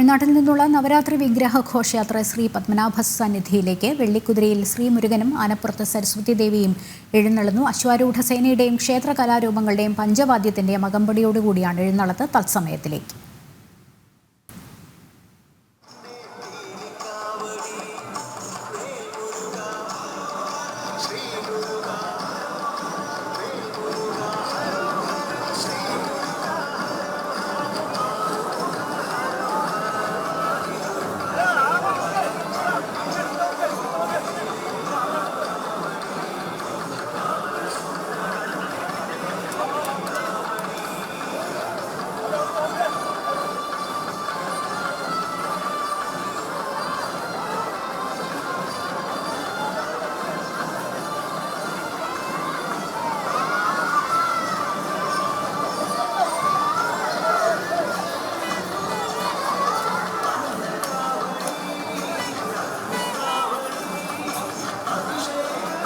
തമിഴ്നാട്ടിൽ നിന്നുള്ള നവരാത്രി വിഗ്രഹ ഘോഷയാത്ര ശ്രീ പത്മനാഭ സന്നിധിയിലേക്ക് വെള്ളിക്കുതിരയിൽ ശ്രീ മുരുകനും ആനപ്പുറത്ത് സരസ്വതി ദേവിയും എഴുന്നള്ളുന്നു. അശ്വാരൂഢ സേനയുടെയും ക്ഷേത്ര കലാരൂപങ്ങളുടെയും പഞ്ചവാദ്യത്തിന്റെയും അകമ്പടിയോടുകൂടിയാണ് എഴുന്നള്ളത്ത്. തത്സമയത്തിലേക്ക്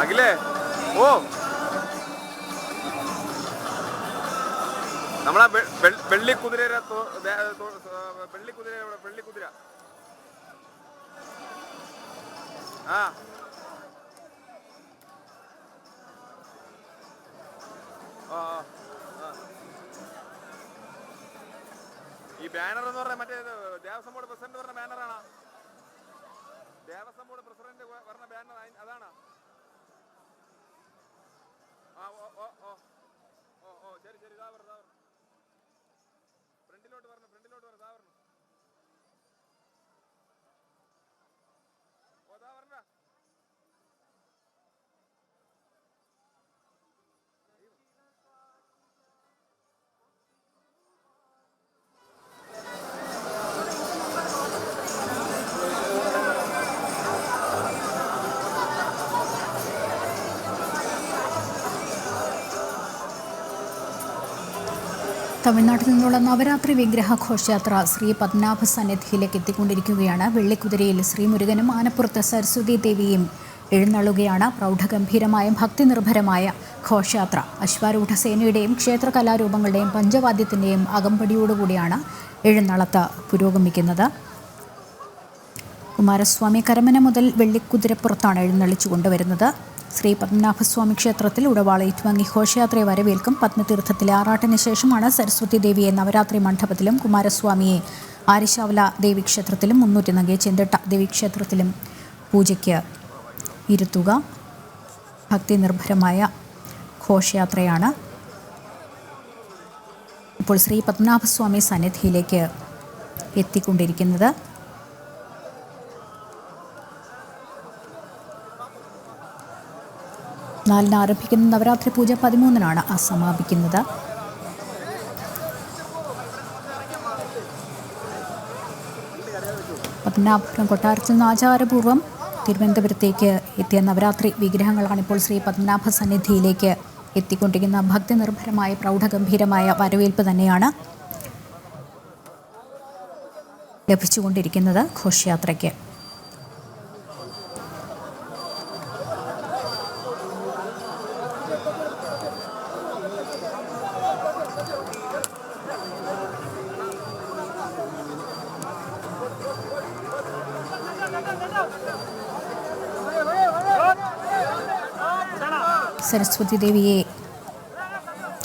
അഖിലേ ഓ നമ്മളെ വെള്ളിക്കുതിര ആ ഈ ബാനർ എന്ന് പറഞ്ഞ മറ്റേ ദേവസ്വം ബോർഡ് പ്രസിഡന്റ് പറഞ്ഞ ബാനറാണ്. ദേവസ്വം ബോർഡ് പ്രസിഡന്റ് പറഞ്ഞ ബാനർ അതാണ്. ശരി ശരി ഇതാ പറഞ്ഞു ഫ്രണ്ടിലോട്ട് പറഞ്ഞു ഇതാ പറഞ്ഞു ഇതാ പറഞ്ഞ തമിഴ്നാട്ടിൽ നിന്നുള്ള നവരാത്രി വിഗ്രഹ ഘോഷയാത്ര ശ്രീ പത്മനാഭ സന്നിധിയിലേക്ക് എത്തിക്കൊണ്ടിരിക്കുകയാണ്. വെള്ളിക്കുതിരയിൽ ശ്രീ മുരുകനും ആനപ്പുറത്ത് സരസ്വതി ദേവിയും എഴുന്നള്ളുകയാണ്. പ്രൗഢഗംഭീരമായ ഭക്തിനിർഭരമായ ഘോഷയാത്ര അശ്വാരൂഢ സേനയുടെയും ക്ഷേത്ര കലാരൂപങ്ങളുടെയും പഞ്ചവാദ്യത്തിൻ്റെയും അകമ്പടിയോടുകൂടിയാണ് എഴുന്നള്ളത്ത് പുരോഗമിക്കുന്നത്. കുമാരസ്വാമി കരമന മുതൽ വെള്ളിക്കുതിരപ്പുറത്താണ് എഴുന്നള്ളിച്ചു കൊണ്ടുവരുന്നത്. ശ്രീ പത്മനാഭസ്വാമി ക്ഷേത്രത്തിൽ ഉടവാൾ ഏറ്റുവാങ്ങി ഘോഷയാത്രയെ വരവേൽക്കും. പത്മതീർത്ഥത്തിലെ ആറാട്ടിന് ശേഷമാണ് സരസ്വതി ദേവിയെ നവരാത്രി മണ്ഡപത്തിലും കുമാരസ്വാമിയെ ആര്യശാവല ദേവീക്ഷേത്രത്തിലും മുന്നൂറ്റിനങ്കെ ചെന്തട്ട ദേവീക്ഷേത്രത്തിലും പൂജയ്ക്ക് ഇരുത്തുക. ഭക്തിനിർഭരമായ ഘോഷയാത്രയാണ് ഇപ്പോൾ ശ്രീ പത്മനാഭസ്വാമി സന്നിധിയിലേക്ക് എത്തിക്കൊണ്ടിരിക്കുന്നത്. നാലിന് ആരംഭിക്കുന്ന നവരാത്രി പൂജ 13-നാണ് സമാപിക്കുന്നത്. പത്മനാഭപുരം കൊട്ടാരത്തിൽ നിന്ന് ആചാരപൂർവ്വം തിരുവനന്തപുരത്തേക്ക് എത്തിയ നവരാത്രി വിഗ്രഹങ്ങളാണിപ്പോൾ ശ്രീ പത്മനാഭ സന്നിധിയിലേക്ക് എത്തിക്കൊണ്ടിരിക്കുന്ന. ഭക്തിനിർഭരമായ പ്രൗഢഗംഭീരമായ വരവേൽപ്പ് തന്നെയാണ് ലഭിച്ചുകൊണ്ടിരിക്കുന്നത് ഘോഷയാത്രയ്ക്ക്. സരസ്വതി ദേവിയെ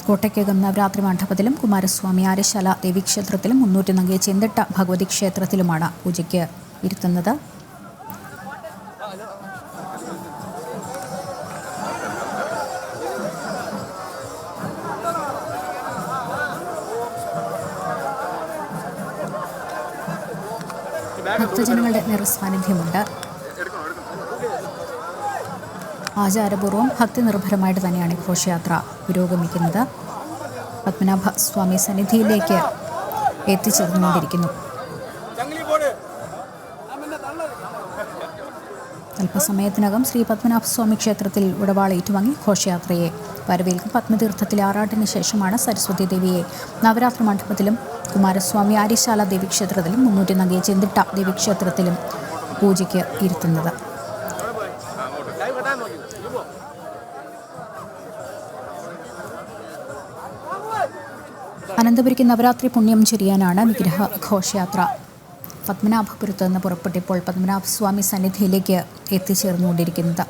കോട്ടയ്ക്കകം നവരാത്രി മണ്ഡപത്തിലും കുമാരസ്വാമി ആര്യശാല ദേവീക്ഷേത്രത്തിലും മുന്നൂറ്റിനങ്കെ ചെന്തട്ട ഭഗവതി ക്ഷേത്രത്തിലുമാണ് പൂജയ്ക്ക് ഇരുത്തുന്നത്. ഭക്തജനങ്ങളുടെ നിറസാന്നിധ്യമുണ്ട്. ആചാരപൂർവ്വം ഭക്തിനിർഭരമായിട്ട് തന്നെയാണ് ഈ ഘോഷയാത്ര പുരോഗമിക്കുന്നത്. പത്മനാഭ സ്വാമി സന്നിധിയിലേക്ക് എത്തിച്ചേർന്നുകൊണ്ടിരിക്കുന്നു. അല്പസമയത്തിനകം ശ്രീ പത്മനാഭസ്വാമി ക്ഷേത്രത്തിൽ ഉടവാൾ ഏറ്റുവാങ്ങി ഘോഷയാത്രയെ വരവേൽക്കും. പത്മതീർത്ഥത്തിലെ ആറാട്ടിന് ശേഷമാണ് സരസ്വതി ദേവിയെ നവരാത്രി മണ്ഡപത്തിലും കുമാരസ്വാമി ആര്യശാല ദേവീക്ഷേത്രത്തിലും മുന്നൂറ്റിനങ്കെ ചെന്തിട്ട ദേവീക്ഷേത്രത്തിലും പൂജയ്ക്ക് ഇരുത്തുന്നത്. അനന്തപുരിക്ക് നവരാത്രി പുണ്യം ചൊരിയാനാണ് വിഗ്രഹ ഘോഷയാത്ര പത്മനാഭപുരത്ത് നിന്ന് പുറപ്പെട്ടിപ്പോൾ പത്മനാഭസ്വാമി സന്നിധിയിലേക്ക് എത്തിച്ചേർന്നുകൊണ്ടിരിക്കുന്നത്.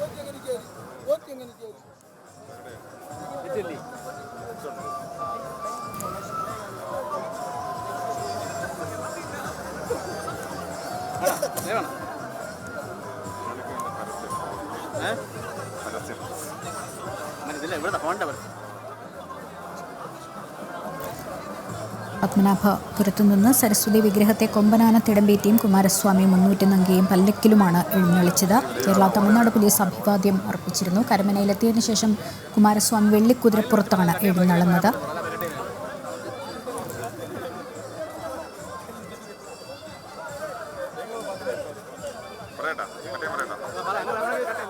പത്മനാഭപുരത്തു നിന്ന് സരസ്വതി വിഗ്രഹത്തെ കൊമ്പനാന തിടമ്പേറ്റിയും കുമാരസ്വാമി മുന്നൂറ്റി നങ്കിയും പല്ലക്കിലുമാണ് എഴുന്നള്ളിച്ചത്. കേരള തമിഴ്നാട് പോലീസ് അഭിവാദ്യം അർപ്പിച്ചിരുന്നു. കരമനയിലെത്തിയതിനു ശേഷം കുമാരസ്വാമി വെള്ളിക്കുതിരപ്പുറത്താണ് എഴുന്നള്ളുന്നത്.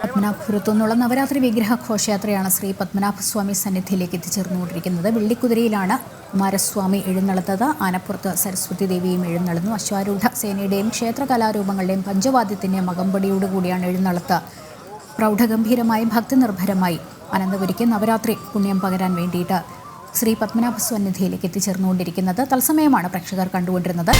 പത്മനാഭപുരത്തു നിന്നുള്ള നവരാത്രി വിഗ്രഹ ഘോഷയാത്രയാണ് ശ്രീ പത്മനാഭസ്വാമി സന്നിധിയിലേക്ക് എത്തിച്ചേർന്നുകൊണ്ടിരിക്കുന്നത്. വെള്ളിക്കുതിരയിലാണ് കുമാരസ്വാമി എഴുന്നള്ളത്തത്. ആനപ്പുറത്ത് സരസ്വതി ദേവിയും എഴുന്നള്ളുന്നു. അശ്വാരൂഢ സേനയുടെയും ക്ഷേത്ര കലാരൂപങ്ങളുടെയും പഞ്ചവാദ്യത്തിൻ്റെയും അകമ്പടിയോടുകൂടിയാണ് എഴുന്നള്ളത്ത്. പ്രൗഢഗംഭീരമായി ഭക്തിനിർഭരമായി അനന്തപുരിക്ക് നവരാത്രി പുണ്യം പകരാൻ വേണ്ടിയിട്ട് ശ്രീ പത്മനാഭസ്വാമി സന്നിധിയിലേക്ക് എത്തിച്ചേർന്നുകൊണ്ടിരിക്കുന്നത്. തത്സമയമാണ് പ്രേക്ഷകർ കണ്ടുകൊണ്ടിരുന്നത്.